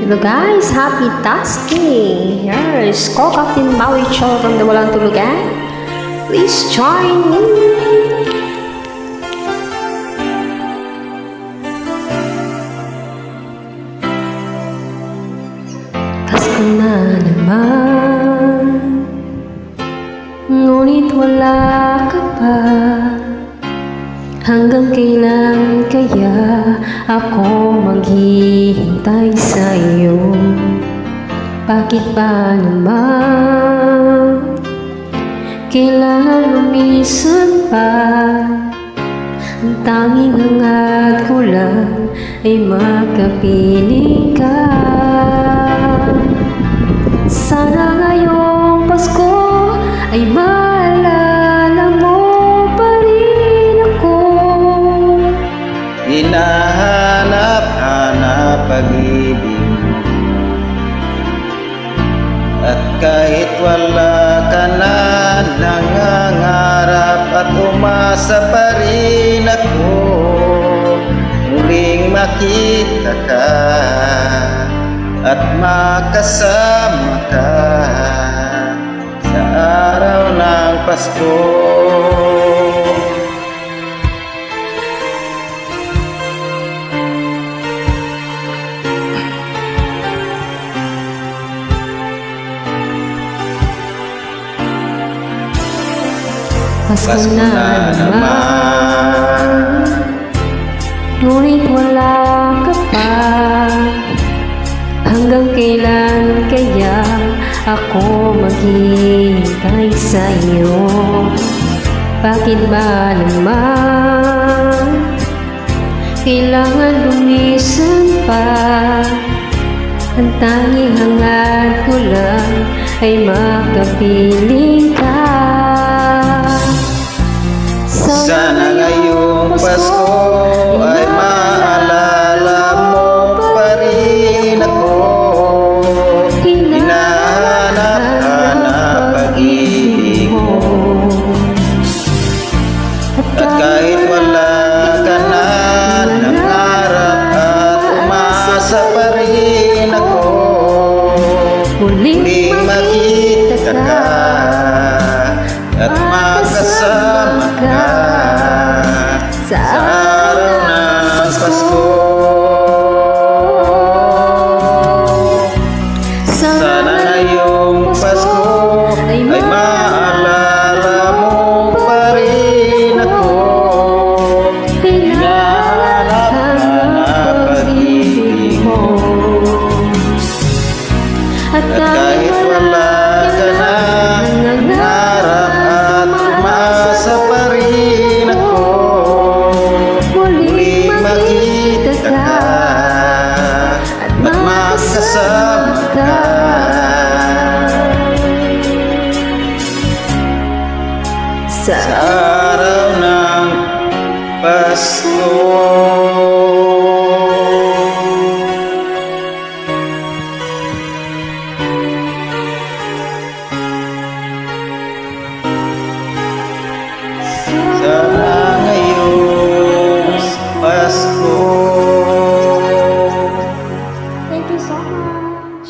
Hello guys, happy tasking! Here's Co-Captain Maui Cho from the Walang Tulugan. Please join me! Pasko na naman, ngunit wala ka pa. Hanggang kailan kaya ako maghihintay sa iyo? Bakit ba naman kailangan lumisan pa? Ang tanging hangad ko lang ay makapiling ka. Sana ngayong Pasko ay maalala mo pa rin ako. Hinahanap-hanap pag-ibig mo, at kahit wala ka na, nangangarap at umasa pa rin ako muling makita ka at makasama ka sa araw ng Pasko. Pasko na naman, ngunit wala ka pa. Hanggang kailan kaya ako maghihintay sa iyo? Bakit ba naman kailangan lumisan pa? Ang tanging hangad ko lang ay makapiling ka. Sana ngayong Pasko ay maalala mo pa rin ako. Hinahanap-hanap pag-ibig mo, at kahit wala ka na, nangarap at umasa pa rin ako muling makita ka at makasama ka sa araw ng Pasko. Sana ngayong Pasko ay maalala mo pa rin ako. Hinahanap-hanap pag-ibig mo, at kahit wala ka na, nangarap at umasa pa rin ako muling makita ka at makasama ka sa araw ng Pasko.